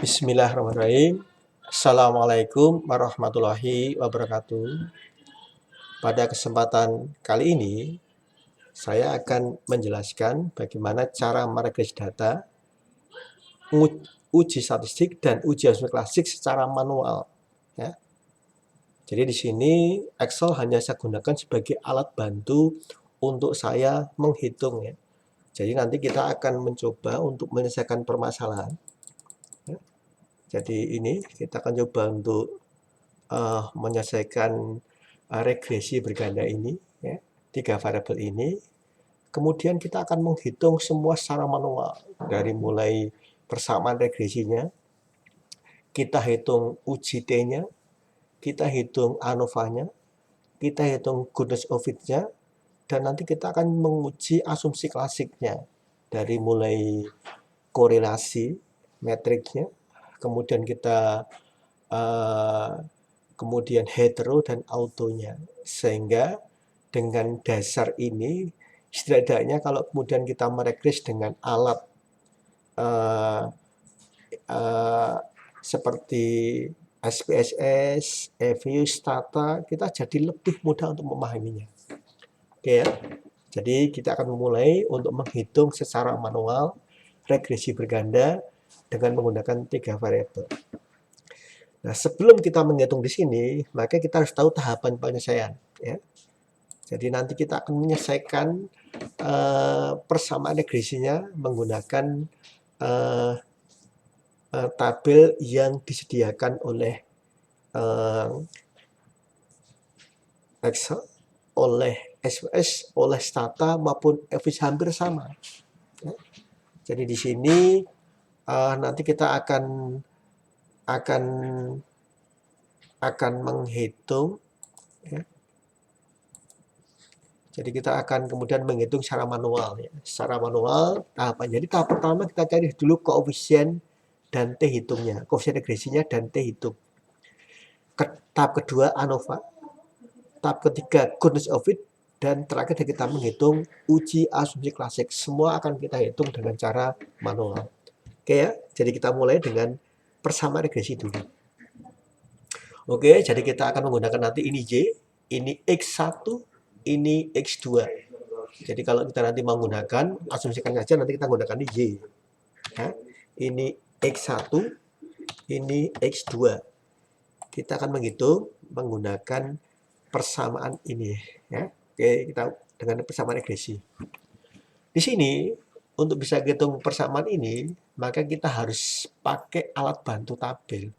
Bismillahirrahmanirrahim. Assalamualaikum warahmatullahi wabarakatuh. Pada kesempatan kali ini, saya akan menjelaskan bagaimana cara meregres data, uji statistik, dan uji asumsi klasik secara manual. Ya. Jadi di sini Excel hanya saya gunakan sebagai alat bantu untuk saya menghitung. Ya. Jadi nanti kita akan mencoba untuk menyelesaikan permasalahan. Jadi ini kita akan coba untuk menyelesaikan regresi berganda ini, ya, 3 variabel ini. Kemudian kita akan menghitung semua secara manual, dari mulai persamaan regresinya, kita hitung uji T-nya, kita hitung ANOVA-nya, kita hitung goodness of it-nya, dan nanti kita akan menguji asumsi klasiknya, dari mulai korelasi, metriknya, kemudian kita kemudian hetero dan autonya, sehingga dengan dasar ini setidaknya kalau kemudian kita meregres dengan alat seperti SPSS, EViews, Stata, kita jadi lebih mudah untuk memahaminya. Oke ya. Jadi kita akan memulai untuk menghitung secara manual regresi berganda dengan menggunakan 3 variabel. Nah, sebelum kita menghitung di sini, maka kita harus tahu tahapan penyelesaian. Ya. Jadi nanti kita akan menyelesaikan persamaan regresinya menggunakan tabel yang disediakan oleh Excel, oleh SPSS, oleh Stata maupun EViews hampir sama. Ya. Jadi di sini nanti kita akan menghitung, ya. Jadi kita akan kemudian menghitung secara manual, ya. Secara manual tahapan. Jadi tahap pertama kita cari dulu koefisien dan T hitungnya, koefisien regresinya dan T hitung. Tahap kedua ANOVA, tahap ketiga goodness of it, dan terakhir kita menghitung uji asumsi klasik. Semua akan kita hitung dengan cara manual. Oke ya, jadi kita mulai dengan persamaan regresi dulu. Oke, jadi kita akan menggunakan nanti ini Y, ini X1, ini X2. Jadi kalau kita nanti menggunakan, asumsikan saja nanti kita menggunakan ini Y. Ya, ini X1, ini X2. Kita akan menghitung menggunakan persamaan ini. Ya. Oke, kita dengan persamaan regresi. Di sini, untuk bisa hitung persamaan ini, maka kita harus pakai alat bantu tabel.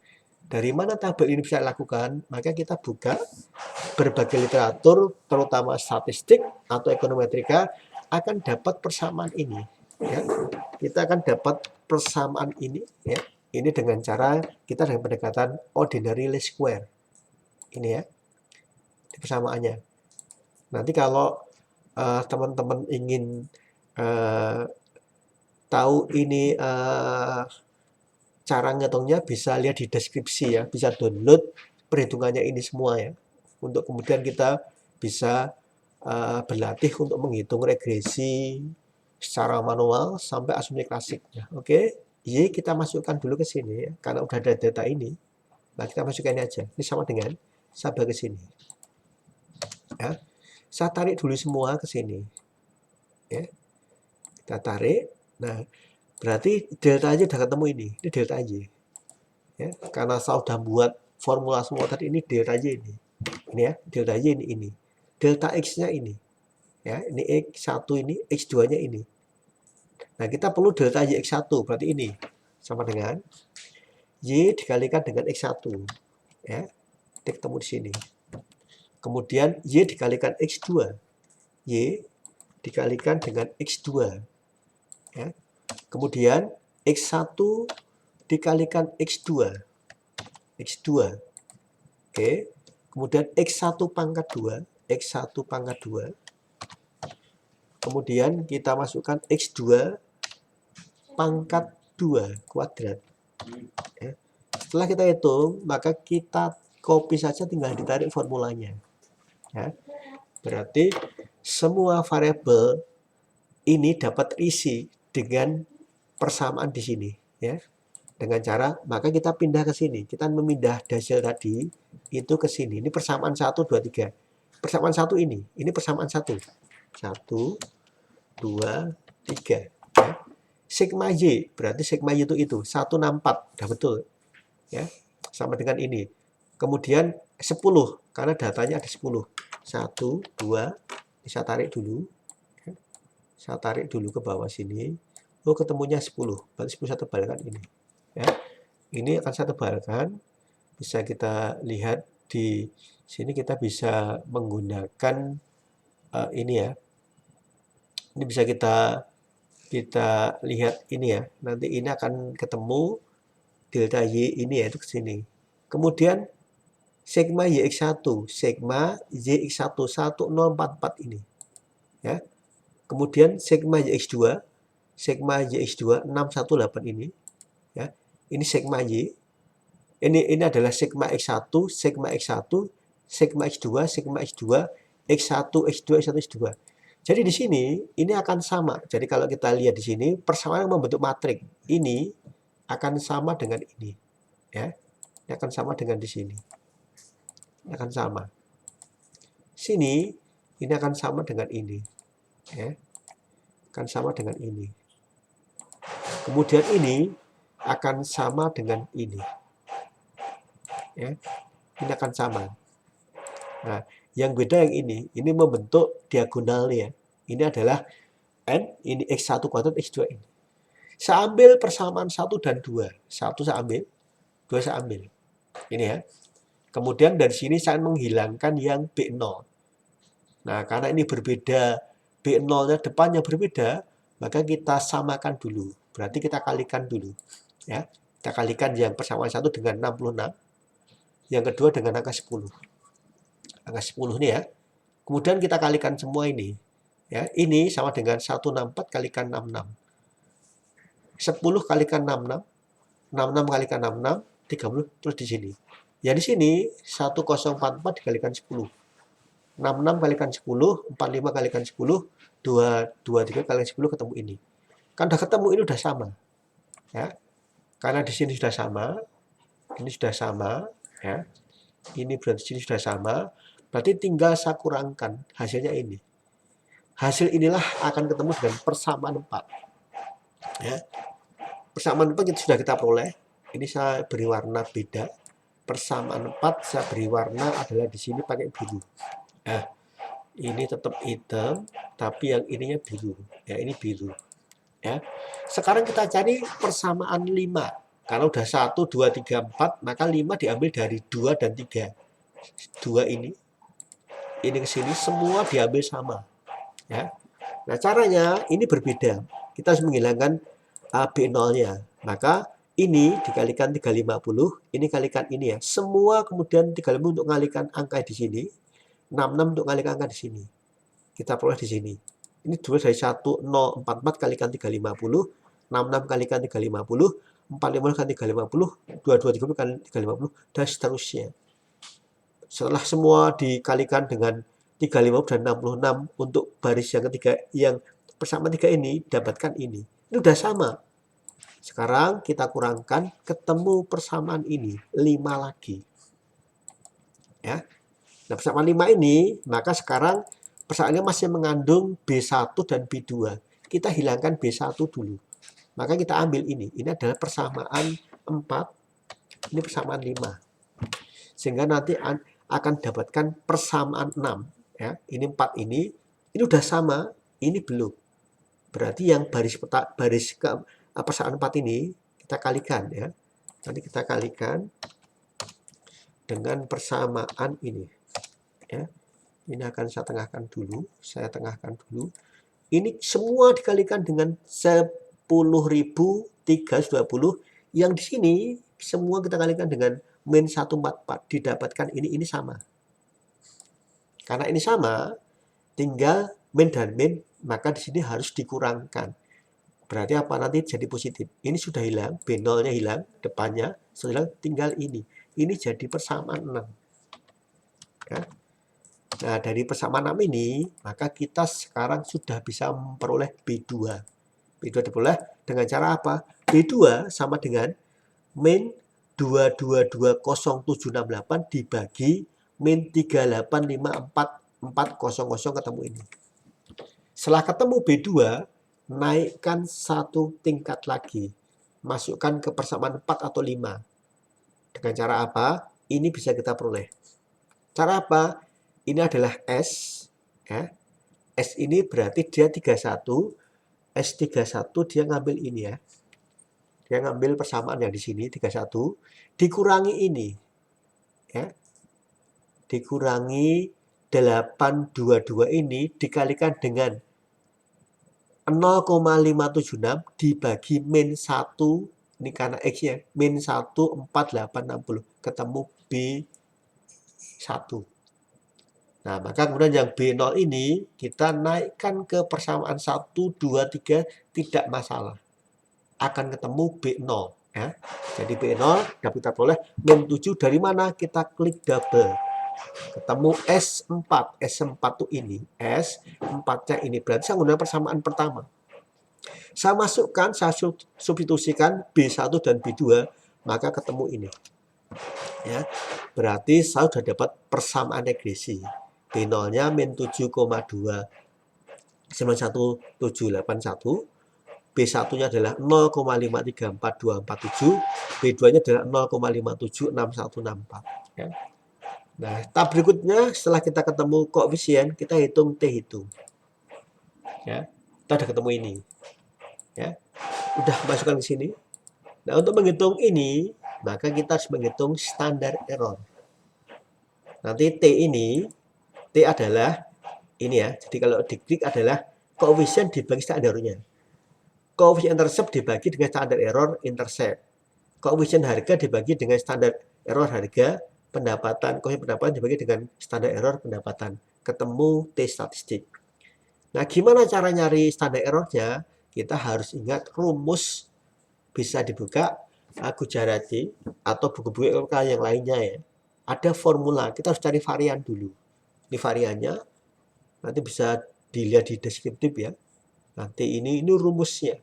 Dari mana tabel ini bisa dilakukan? Maka kita buka berbagai literatur, terutama statistik atau ekonometrika, akan dapat persamaan ini. Ya. Kita akan dapat persamaan ini, ya. Ini dengan cara kita dengan pendekatan ordinary least square. Ini ya, persamaannya. Nanti kalau teman-teman ingin tahu ini cara ngitungnya, bisa lihat di deskripsi ya, bisa download perhitungannya ini semua ya, untuk kemudian kita bisa berlatih untuk menghitung regresi secara manual sampai asumsi klasiknya. Oke, Y kita masukkan dulu ke sini ya, karena udah ada data ini. Nah, kita masukkan ini aja. Ini sama dengan sampai ke sini. Ya. Saya tarik dulu semua ke sini. Ya. Kita tarik. Nah, berarti delta aja udah ketemu ini. Ini delta aja. Ya, karena saya udah buat formula semua tadi, ini delta aja ini. Ini ya, delta aja ini. Delta X-nya ini. Ya, ini X1 ini, X2-nya ini. Nah, kita perlu delta Y X1, berarti ini sama dengan Y dikalikan dengan X1. Ya, ketemu di sini. Kemudian Y dikalikan X2. Y dikalikan dengan X2. Ya. Kemudian X1 dikalikan X2. X2. Oke. Kemudian X1 pangkat 2. X1 pangkat 2. Kemudian kita masukkan X2 pangkat 2 kuadrat. Ya. Setelah kita hitung, maka kita copy saja, tinggal ditarik formulanya. Ya. Berarti semua variabel ini dapat isi dengan persamaan di sini. Ya. Dengan cara, maka kita pindah ke sini. Kita memindah hasil tadi itu ke sini. Ini persamaan 1, 2, 3. Persamaan 1 ini. Ini persamaan 1. 1, 2, 3. Ya. Sigma Y, berarti sigma Y itu 164. Udah betul. Ya. Sama dengan ini. Kemudian 10, karena datanya ada 10. 1, 2, bisa tarik dulu. Saya tarik dulu ke bawah sini. Oh, ketemunya 10. Berarti 10 saya tebalkan ini. Ya. Ini akan saya tebalkan. Bisa kita lihat di sini, kita bisa menggunakan ini ya. Ini bisa kita lihat ini ya. Nanti ini akan ketemu delta Y ini ya, itu ke sini. Kemudian sigma YX1, sigma YX1 1044 ini. Ya. Kemudian sigma YX2, sigma YX2 618 ini. Ya. Ini sigma Y. Ini adalah sigma X1, sigma X1, sigma X2, sigma X2, X1, X2, X1, X2. Jadi di sini ini akan sama. Jadi kalau kita lihat di sini persamaan yang membentuk matriks ini akan sama dengan ini, ya. Ini akan sama dengan di sini. Ini akan sama. Sini ini akan sama dengan ini, ya. Akan sama dengan ini. Kemudian ini akan sama dengan ini. Ya. Ini akan sama. Nah, yang beda yang ini membentuk diagonal ya. Ini adalah N, ini X1 kuadrat, X2 ini. Saya ambil persamaan 1 dan 2. 1 saya ambil, 2 saya ambil. Ini ya. Kemudian dari sini saya menghilangkan yang B0. Nah, karena ini berbeda, B0-nya depannya berbeda, maka kita samakan dulu. Berarti kita kalikan dulu. Ya. Kita kalikan yang persamaan 1 dengan 66. Yang kedua dengan angka 10. Angka 10 ini ya. Kemudian kita kalikan semua ini. Ya, ini sama dengan 164 kalikan 66. 10 kalikan 66. 66 kalikan 66, 30 terus di sini. Ya di sini 1044 dikalikan 10. 66 kalikan 10, 45 kalikan 10, 223 kalikan 10 ketemu ini. Kan udah ketemu, ini udah sama. Ya. Karena di sini sudah sama, ini sudah sama, ya. Ini berarti sini sudah sama, berarti tinggal saya kurangkan hasilnya ini. Hasil inilah akan ketemu dengan persamaan 4. Ya. Persamaan 4 itu sudah kita peroleh. Ini saya beri warna beda. Persamaan 4 saya beri warna adalah di sini pakai biru. Nah, ini tetap hitam, tapi yang ininya biru. Ya, ini biru. Ya. Sekarang kita cari persamaan 5. Karena udah 1, 2, 3, 4, maka 5 diambil dari 2 dan 3. 2 ini ke sini, semua diambil sama. Ya. Nah, caranya ini berbeda. Kita harus menghilangkan B0-nya. Maka ini dikalikan 350, ini kalikan ini ya. Semua kemudian 350 untuk mengalihkan angka di sini, 66 untuk mengalihkan angka di sini. Kita peroleh di sini. Ini 2 dari 1044 kalikan 350, 66 kalikan 350, 45 kali 350, 223 kali 350, dan seterusnya. Setelah semua dikalikan dengan 350 dan 66 untuk baris yang ketiga, yang persamaan 3 ini, dapatkan ini. Ini udah sama. Sekarang kita kurangkan, ketemu persamaan ini, 5 lagi. Ya. Nah, persamaan 5 ini, maka sekarang persamaannya masih mengandung B1 dan B2. Kita hilangkan B1 dulu. Maka kita ambil ini. Ini adalah persamaan 4, ini persamaan 5. Sehingga nanti akan dapatkan persamaan 6. Ya, ini 4 ini udah sama, ini belum. Berarti yang baris persamaan 4 ini kita kalikan ya. Nanti kita kalikan dengan persamaan ini. Ya. Ini akan saya tengahkan dulu, Ini semua dikalikan dengan 10.320, yang di sini semua kita kalikan dengan min 144, didapatkan ini sama. Karena ini sama, tinggal min dan min, maka di sini harus dikurangkan. Berarti apa? Nanti jadi positif. Ini sudah hilang, B0-nya hilang, depannya sudah hilang, tinggal ini. Ini jadi persamaan 6. Ya. Nah, dari persamaan 6 ini, maka kita sekarang sudah bisa memperoleh B2. B2 diperoleh dengan cara apa? B2 sama dengan min 2220768 dibagi min 3854400 ketemu ini. Setelah ketemu B2, naikkan satu tingkat lagi. Masukkan ke persamaan 4 atau 5. Dengan cara apa? Ini bisa kita peroleh. Cara apa? Ini adalah S. Ya. S ini berarti dia 31. S31 dia ngambil ini ya. Dia ngambil persamaan yang di sini 31 dikurangi ini. Ya. Dikurangi 822 ini dikalikan dengan 0,576 dibagi min 1, ini karena X ya, min 14860 ketemu B1. Nah, maka kemudian yang B0 ini kita naikkan ke persamaan 1, 2, 3 tidak masalah. Akan ketemu B0 ya. Jadi B0 dapat kita peroleh min 7 dari mana? Kita klik double. Ketemu S4. S4 itu ini. S4-nya ini. Berarti saya menggunakan persamaan pertama. Saya masukkan, saya substitusikan B1 dan B2, maka ketemu ini. Ya. Berarti saya sudah dapat persamaan regresi. B0-nya min 7,2911781. B1-nya adalah 0,5342447. B2-nya adalah 0,576164. Ya. Nah, tahap berikutnya setelah kita ketemu koefisien, kita hitung T hitung. Ya. Kita sudah ketemu ini. Ya. Udah masukkan ke sini. Nah, untuk menghitung ini, maka kita harus menghitung standar error. Nanti T ini, T adalah ini ya. Jadi kalau diklik adalah koefisien dibagi standar errornya. Koefisien intercept dibagi dengan standar error intercept. Koefisien harga dibagi dengan standar error harga pendapatan. Koefisien pendapatan dibagi dengan standar error pendapatan. Ketemu T statistik. Nah, gimana cara nyari standar errornya? Kita harus ingat rumus bisa dibuka Gujarati atau buku-buku LK yang lainnya ya. Ada formula, kita harus cari varian dulu. Ini variannya, nanti bisa dilihat di deskriptif ya. Nanti ini rumusnya.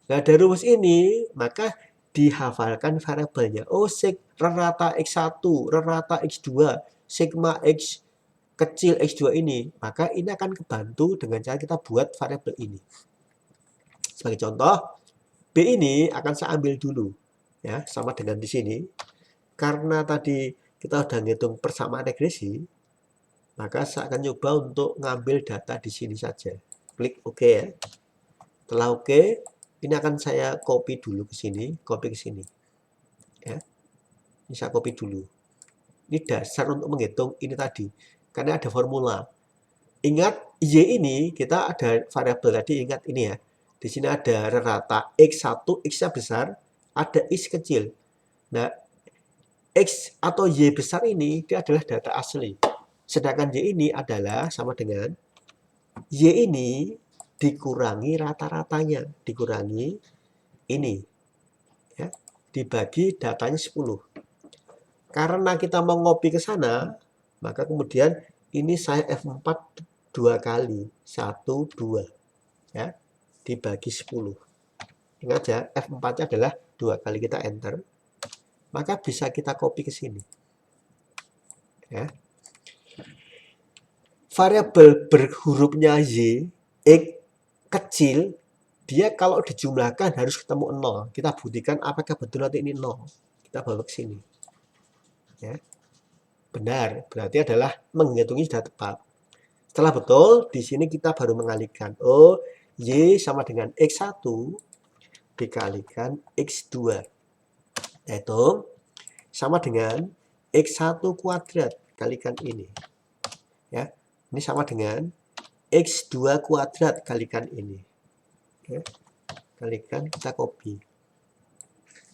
Nah, dari rumus ini, maka dihafalkan variabelnya. Oh, rata X1, rata X2, sigma X kecil X2 ini. Maka ini akan kebantu dengan cara kita buat variabel ini. Sebagai contoh, B ini akan saya ambil dulu. Ya, sama dengan di sini. Karena tadi kita sudah ngitung persamaan regresi, maka saya akan coba untuk ngambil data di sini saja. Klik OK ya. Setelah OK, ini akan saya copy dulu ke sini, copy ke sini. Ya. Ini saya copy dulu. Ini dasar untuk menghitung ini tadi. Karena ada formula. Ingat, Y ini kita ada variabel tadi, ingat ini ya. Di sini ada rata X1, X-nya besar, ada X kecil. Nah, X atau Y besar ini dia adalah data asli. Sedangkan Y ini adalah sama dengan Y ini dikurangi rata-ratanya, dikurangi ini. Ya, dibagi datanya 10. Karena kita mau ngopi ke sana, maka kemudian ini saya F4 2 kali. 1, 2. Ya, dibagi 10. Ingat ya, F4-nya adalah 2 kali kita enter. Maka bisa kita copy ke sini. Ya. Variabel berhurufnya Y, X kecil, dia kalau dijumlahkan harus ketemu 0. Kita buktikan apakah betul nanti ini 0. Kita bawa ke sini. Ya. Benar, berarti adalah menghitungi sudah tepat. Setelah betul, di sini kita baru mengalihkan. Oh, Y sama dengan X1 dikalikan X2. Yaitu sama dengan X1 kuadrat kalikan ini. Ya, ini sama dengan X2 kuadrat kalikan ini. Ya, kalikan, kita copy.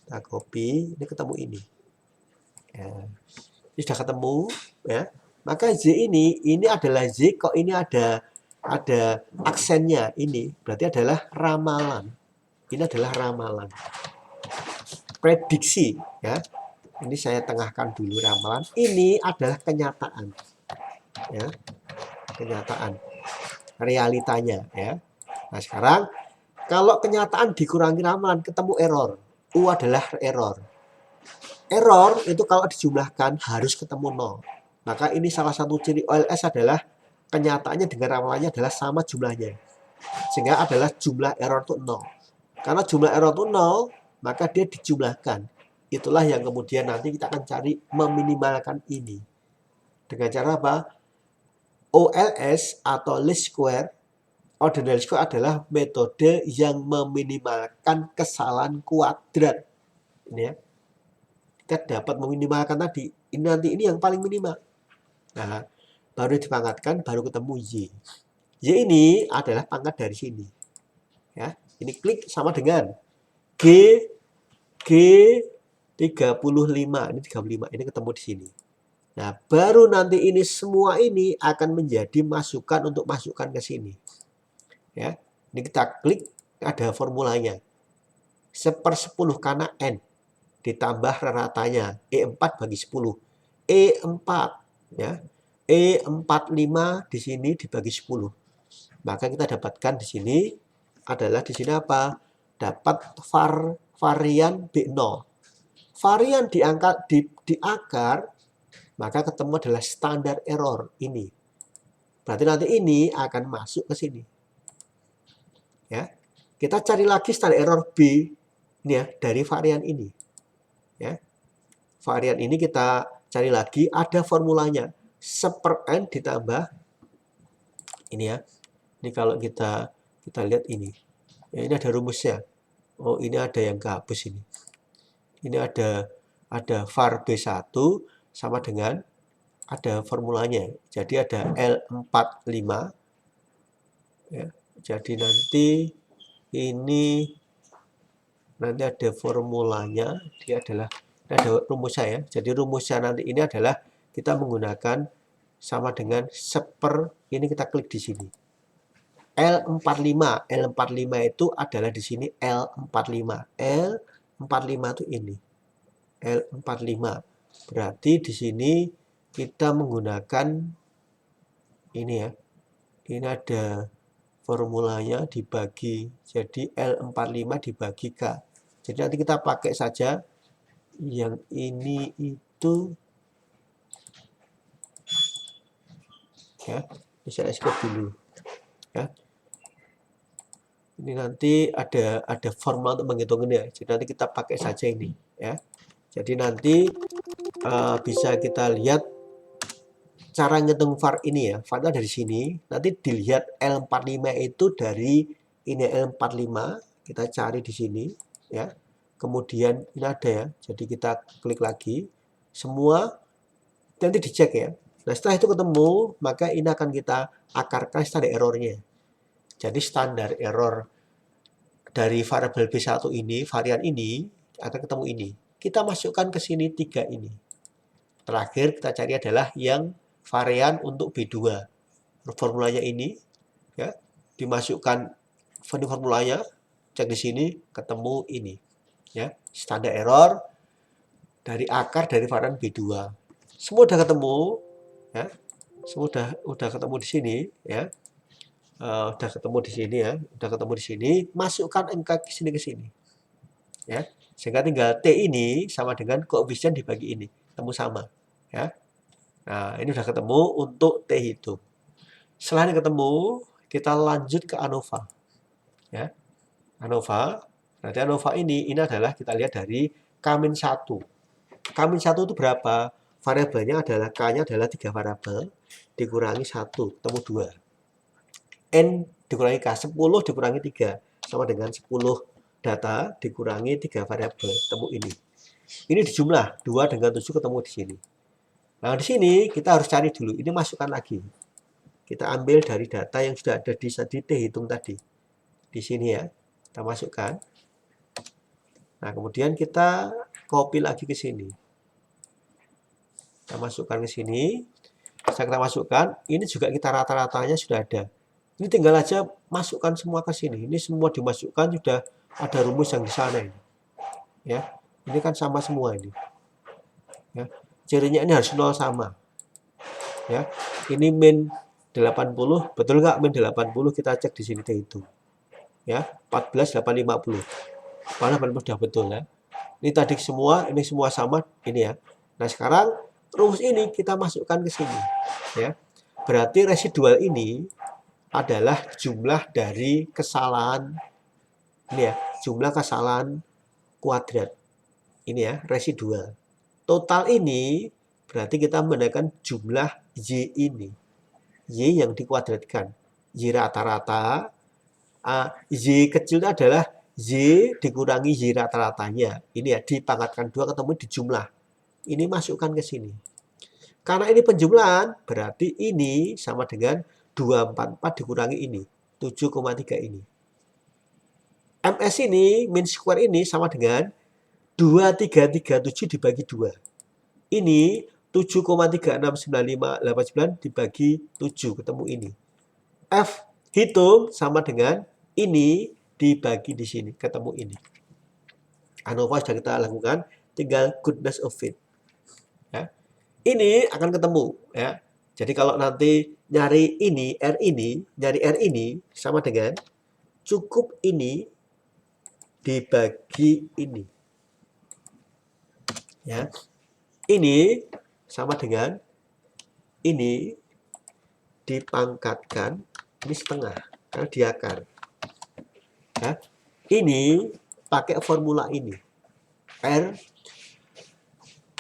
Kita copy, ini ketemu ini. Ya, ini sudah ketemu. Ya. Maka Z ini adalah Z, kok ini ada aksennya ini, berarti adalah ramalan. Ini adalah ramalan. Prediksi, ya. Ini saya tengahkan dulu ramalan. Ini adalah kenyataan. Ya. Kenyataan. Realitanya, ya. Nah, sekarang kalau kenyataan dikurangi ramalan ketemu error. U adalah error. Error itu kalau dijumlahkan harus ketemu 0. Maka ini salah satu ciri OLS adalah kenyataannya dengan ramalannya adalah sama jumlahnya. Sehingga adalah jumlah error itu 0. Karena jumlah error itu 0, maka dia dijumlahkan. Itulah yang kemudian nanti kita akan cari meminimalkan ini. Dengan cara apa? OLS atau least square, ordinary square adalah metode yang meminimalkan kesalahan kuadrat. Ini ya. Kita dapat meminimalkan tadi. Ini nanti ini yang paling minimal. Nah, baru dipangkatkan, baru ketemu Y. Y ini adalah pangkat dari sini. Ya, ini klik sama dengan G 35. Ini 35. Ini ketemu di sini. Nah, baru nanti ini semua ini akan menjadi masukan untuk masukkan ke sini. Ya, ini kita klik, ada formulanya. 1/10 karena N. Ditambah ratanya E4 bagi 10. E4 ya. E45 di sini dibagi 10. Maka kita dapatkan di sini adalah di sini apa? Dapat varian B0. Varian di akar maka ketemu adalah standar error ini. Berarti nanti ini akan masuk ke sini. Ya. Kita cari lagi standar error B ini ya dari varian ini. Ya. Varian ini kita cari lagi, ada formulanya. 1/n ditambah ini ya. Ini kalau kita lihat ini. Ya, ini ada rumusnya. Oh, ini ada yang kehapus ini. Ini ada var B1 sama dengan ada formulanya. Jadi ada L45 ya. Jadi nanti ini nanti ada formulanya, dia adalah ada rumusnya ya. Jadi rumusnya nanti ini adalah kita menggunakan sama dengan ini kita klik di sini. L45 itu adalah di sini L45. L45 itu ini. L45. Berarti di sini kita menggunakan ini ya. Ini ada formulanya dibagi. Jadi L45 dibagi K. Jadi nanti kita pakai saja yang ini itu ya, bisa escape dulu ya. Ini nanti ada formula untuk menghitung ini ya. Jadi nanti kita pakai saja ini ya. Jadi nanti bisa kita lihat cara ngitung var ini ya. Var dari sini. Nanti dilihat L45 itu dari ini L45. Kita cari di sini ya. Kemudian ini ada ya. Jadi kita klik lagi. Semua nanti dicek ya. Nah, setelah itu ketemu, maka ini akan kita akarkan standar errornya. Jadi standar error dari variabel B1 ini, varian ini, akan ketemu ini. Kita masukkan ke sini 3 ini. Terakhir kita cari adalah yang varian untuk B2. Formulanya ini, ya, dimasukkan formulanya, cek di sini, ketemu ini. Ya, standar error dari akar dari varian B2. Semua udah ketemu, ya. Semua udah ketemu di sini, ya. Udah ketemu di sini ya, udah ketemu di sini, masukkan angka ke sini, ya. Sehingga tinggal T ini sama dengan koefisien dibagi ini, ketemu sama, ya. Nah, ini udah ketemu untuk T hitung. Setelah ini ketemu, kita lanjut ke ANOVA, ya. ANOVA, berarti ANOVA ini adalah kita lihat dari K-1. K-1 itu berapa? Variabelnya adalah K-nya adalah 3 variabel, dikurangi 1, ketemu 2. N dikurangi K, 10 dikurangi 3, sama dengan 10 data dikurangi 3 variabel, ketemu ini. Ini dijumlah, 2 dengan 7 ketemu di sini. Nah, di sini kita harus cari dulu, ini masukkan lagi. Kita ambil dari data yang sudah ada di T hitung tadi. Di sini ya, kita masukkan. Nah, kemudian kita copy lagi ke sini. Kita masukkan ke sini. Setelah kita masukkan, ini juga kita rata-ratanya sudah ada. Ini tinggal aja masukkan semua ke sini. Ini semua dimasukkan, sudah ada rumus yang di sana ini. Ya, ini kan sama semua ini. Ya, cirinya ini harus 0 sama. Ya, ini min 80, betul nggak min 80? Kita cek di sini itu. Ya, 14 850. Mana 80 sudah betul ya. Ini tadi semua, ini semua sama, ini ya. Nah, sekarang rumus ini kita masukkan ke sini, ya. Berarti residual ini adalah jumlah dari kesalahan, ini ya, jumlah kesalahan kuadrat. Ini ya, residual. Total ini berarti kita menggunakan jumlah Y ini. Y yang dikuadratkan. Y rata-rata, Y kecil adalah Y dikurangi Y rata-ratanya. Ini ya, dipangkatkan 2 ketemu di jumlah. Ini masukkan ke sini. Karena ini penjumlahan, berarti ini sama dengan 244 dikurangi ini. 7,3 ini. MS ini, mean square ini sama dengan 2337 dibagi 2. Ini 7,369589 dibagi 7, ketemu ini. F hitung sama dengan ini dibagi di sini, ketemu ini. ANOVA sudah kita lakukan, tinggal goodness of it. Ya. Ini akan ketemu. Ya. Jadi kalau nanti nyari ini, nyari R ini sama dengan cukup ini dibagi ini. Ya. Ini sama dengan ini dipangkatkan, ini setengah, karena diakar. Ya. Ini pakai formula ini. R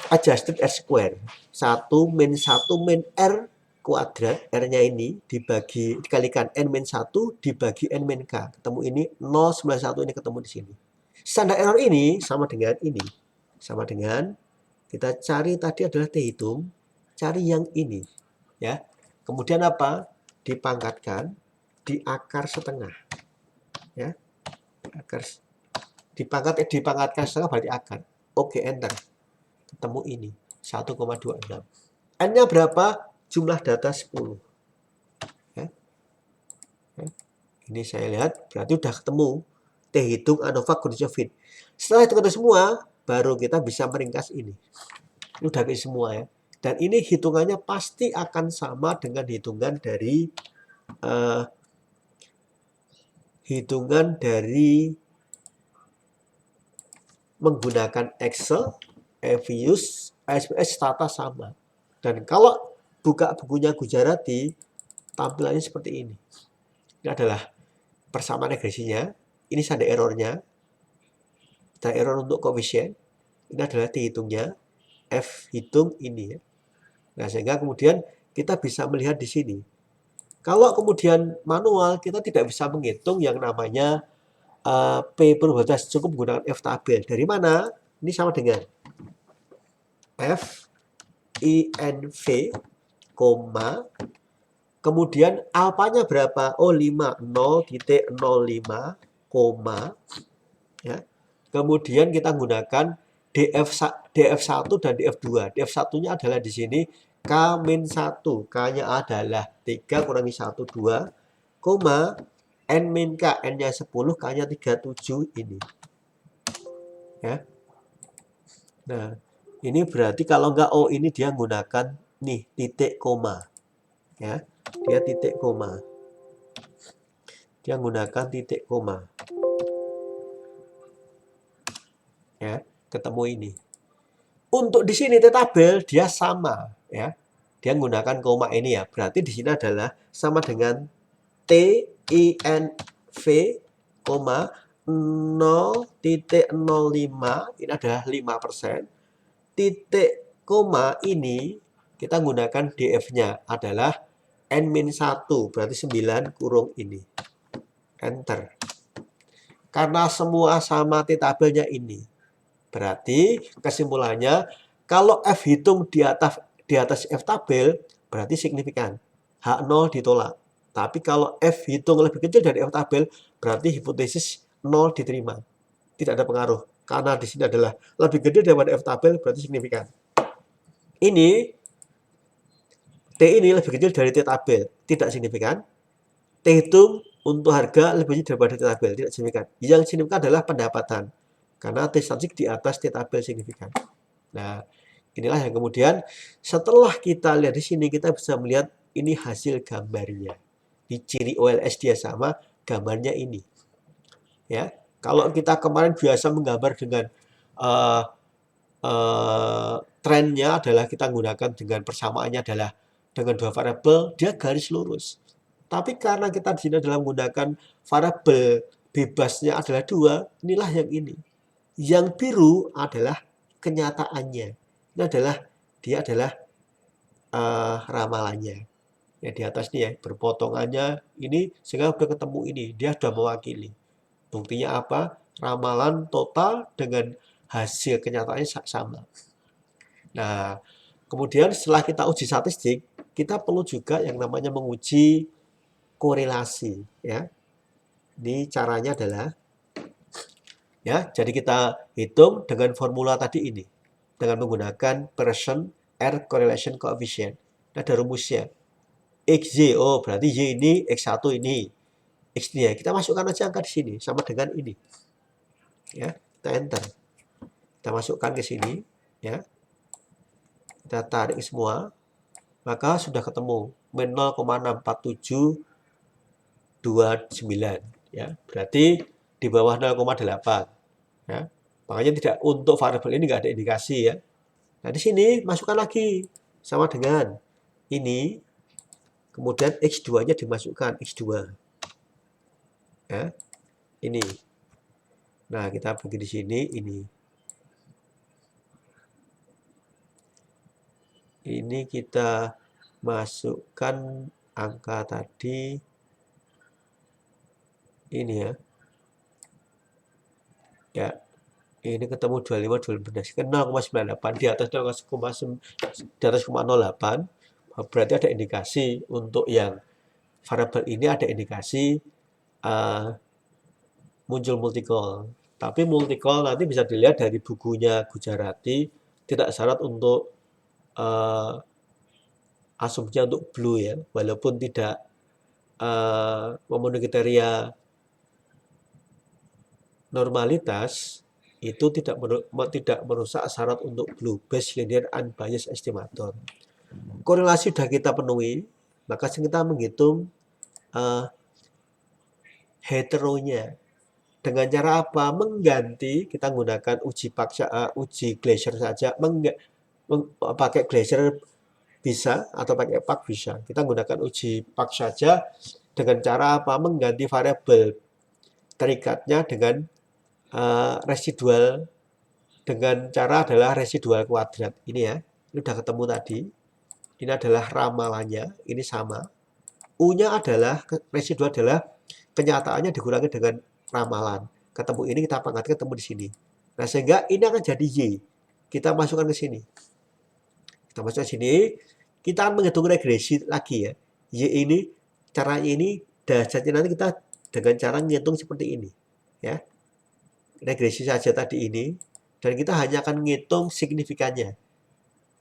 adjusted R square. 1 min 1 min R kuadrat, R-nya ini dikalikan N min 1 dibagi N min K. Ketemu ini 0,91 ini ketemu di sini. Standar error ini sama dengan ini. Sama dengan kita cari tadi adalah T hitung, cari yang ini. Ya. Kemudian apa? Dipangkatkan, diakar setengah. Ya. Akar dipangkatkan setengah berarti akar. Oke, enter. Ketemu ini 1,26. N-nya berapa? Jumlah data 10. Ya. Ya. Ini saya lihat berarti udah ketemu T hitung ANOVA goodness of it. Setelah itu ketemu semua, baru kita bisa meringkas ini. Ini udah kayak semua ya. Dan ini hitungannya pasti akan sama dengan hitungan dari menggunakan Excel, EViews, ASPS Stata sama. Dan kalau buka bukunya Gujarati, tampilannya seperti ini. Ini adalah persamaan regresinya. Ini ada errornya. Ada error untuk koefisien. Ini adalah T hitungnya. F hitung ini ya. Nah, sehingga kemudian kita bisa melihat di sini. Kalau kemudian manual, kita tidak bisa menghitung yang namanya P probabilitas, cukup menggunakan F tabel. Dari mana? Ini sama dengan F INV, kemudian alfanya berapa? Oh, 5, 0,05, ya. Kemudian kita gunakan DF1 dan DF2. DF1-nya adalah di sini K-1. K-nya adalah 3 kurangi 1, 2, N-K, N-nya 10, K-nya 37 ini. Ya. Nah, ini berarti kalau enggak ini dia menggunakan nih titik koma. Ya, dia titik koma. Dia menggunakan titik koma. Ya, ketemu ini. Untuk di sini tabel dia sama, ya. Dia menggunakan koma ini ya. Berarti di sini adalah sama dengan TINV, 0,05, ini adalah 5%. Titik koma ini kita gunakan DF-nya adalah N-1, berarti 9 kurung ini. Enter. Karena semua sama T tabelnya ini. Berarti kesimpulannya kalau F hitung di atas F tabel berarti signifikan. H0 ditolak. Tapi kalau F hitung lebih kecil dari F tabel berarti hipotesis 0 diterima. Tidak ada pengaruh. Karena di sini adalah lebih gede daripada F tabel berarti signifikan. Ini T ini lebih kecil dari T tabel, tidak signifikan. T hitung untuk harga lebih kecil daripada T tabel, tidak signifikan. Yang signifikan adalah pendapatan. Karena T statistik di atas T tabel signifikan. Nah, inilah yang kemudian setelah kita lihat di sini kita bisa melihat ini hasil gambarnya. Di ciri OLS dia sama, gambarnya ini. Ya, kalau kita kemarin biasa menggambar dengan uh, trennya adalah kita gunakan dengan persamaannya adalah dengan dua variabel, dia garis lurus. Tapi karena kita di sini adalah menggunakan variabel bebasnya adalah dua, inilah yang ini. Yang biru adalah kenyataannya. Ini adalah dia adalah ramalannya. Ya di atas nih ya, berpotongannya ini sehingga udah ketemu ini, dia sudah mewakili. Buktinya apa? Ramalan total dengan hasil kenyataannya sama. Nah, kemudian setelah kita uji statistik, kita perlu juga yang namanya menguji korelasi, ya. Ini caranya adalah ya, jadi kita hitung dengan formula tadi ini dengan menggunakan Pearson R correlation coefficient. Nah, ada rumusnya. XY, oh berarti Y ini X1 ini. X ini ya, kita masukkan aja angka di sini sama dengan ini. Ya, kita enter. Kita masukkan ke sini, ya. Kita tarik semua, maka sudah ketemu 0,64729 ya. Berarti di bawah 0,8 ya. Makanya tidak untuk variabel ini nggak ada indikasi ya. Nah, di sini masukkan lagi sama dengan ini. Kemudian X2-nya dimasukkan X2. Ya. Ini. Nah, kita bagi di sini ini. Ini kita masukkan angka tadi ini ya. Ya. Ini ketemu 25 12 kan 0,98 di atas 0,08 berarti ada indikasi untuk yang variabel ini ada indikasi muncul multicol. Tapi multicol nanti bisa dilihat dari bukunya Gujarati tidak syarat untuk asumsinya untuk blue ya, walaupun tidak memenuhi kriteria normalitas itu tidak merusak syarat untuk blue based linear unbiased estimator. Korelasi sudah kita penuhi, maka kita menghitung heteronya. Dengan cara apa? Mengganti, kita menggunakan uji paksa, uji Glaser saja, pakai Glaser bisa atau pakai Pak bisa. Kita menggunakan uji Pak saja dengan cara apa? Mengganti variabel terikatnya dengan residual dengan cara adalah residual kuadrat. Ini ya, ini udah ketemu tadi. Ini adalah ramalannya, ini sama. U-nya adalah residual adalah kenyataannya dikurangi dengan ramalan. Ketemu ini kita pangkat ketemu di sini. Nah, sehingga ini akan jadi Y. Kita masukkan ke sini. Kita masukkan ke sini. Kita akan menghitung regresi lagi ya. Y ini, caranya ini, dasarnya nanti kita dengan cara menghitung seperti ini. Ya. Regresi saja tadi ini. Dan kita hanya akan menghitung signifikannya.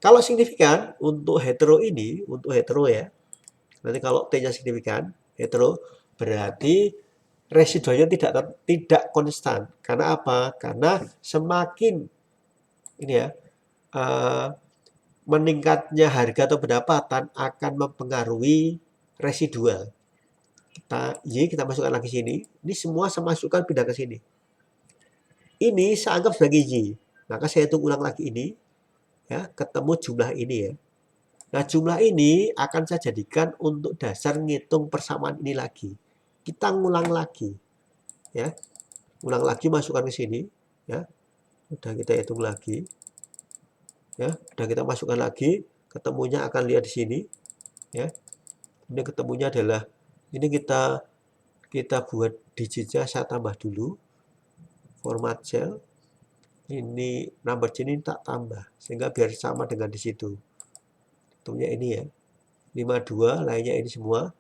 Kalau signifikan untuk hetero ini, untuk hetero ya. Nanti kalau T-nya signifikan, hetero, berarti residualnya tidak konstan. Karena apa? Karena semakin ini ya meningkatnya harga atau pendapatan akan mempengaruhi residual. Kita masukkan lagi sini. Ini semua saya masukkan pindah ke sini. Ini saya anggap sebagai Y. Maka saya hitung ulang lagi ini. Ya, ketemu jumlah ini ya. Nah, jumlah ini akan saya jadikan untuk dasar ngitung persamaan ini lagi. Kita ngulang lagi. Ya. Ulang lagi masukkan ke sini, ya. Udah kita hitung lagi. Ya, udah kita masukkan lagi, ketemunya akan lihat di sini, ya. Ini ketemunya adalah ini kita buat digitnya saya tambah dulu. Format cell. Ini number chain ini tak tambah sehingga biar sama dengan di situ. Hitungnya ini ya. 52 lainnya ini semua.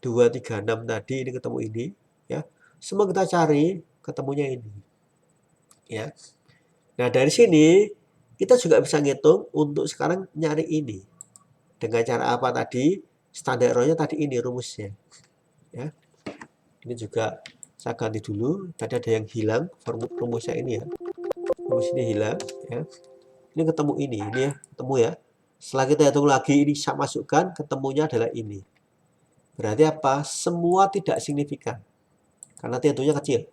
236 tadi ini ketemu ini ya. Semua kita cari ketemunya ini. Ya. Nah, dari sini kita juga bisa ngitung untuk sekarang nyari ini. Dengan cara apa tadi? Standar error-nya tadi ini rumusnya. Ya. Ini juga saya ganti dulu. Tadi ada yang hilang rumusnya ini ya. Rumus ini hilang ya. Ini ketemu ini ya, ketemu ya. Setelah kita hitung lagi ini saya masukkan, ketemunya adalah ini. Berarti apa? Semua tidak signifikan. Karena T-nya kecil.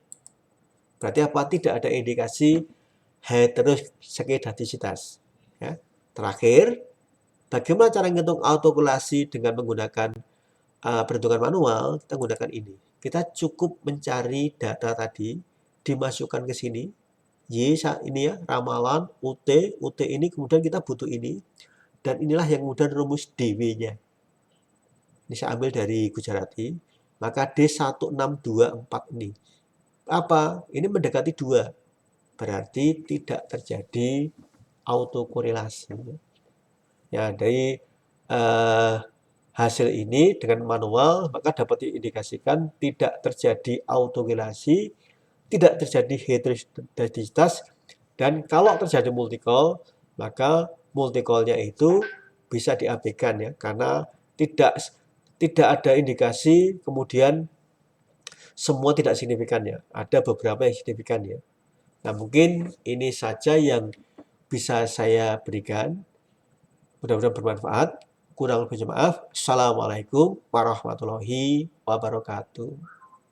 Berarti apa? Tidak ada indikasi heteroskedastisitas. Ya. Terakhir, bagaimana cara menghitung autokorelasi dengan menggunakan perhitungan manual? Kita gunakan ini. Kita cukup mencari data tadi, dimasukkan ke sini. Y ini ya, ramalan, UT ini, kemudian kita butuh ini. Dan inilah yang kemudian rumus DW-nya. Ini saya ambil dari Gujarati. Maka D1624 ini. Apa? Ini mendekati 2. Berarti tidak terjadi autokorelasi. Ya, dari hasil ini dengan manual, maka dapat diindikasikan tidak terjadi autokorelasi, tidak terjadi heteroskedastisitas, dan kalau terjadi multicol, maka multicolnya itu bisa diabaikan ya, karena tidak ada indikasi kemudian semua tidak signifikan ya, ada beberapa yang signifikan ya. Nah, mungkin ini saja yang bisa saya berikan. Mudah-mudahan bermanfaat. Kurang lebihnya maaf. Assalamualaikum warahmatullahi wabarakatuh.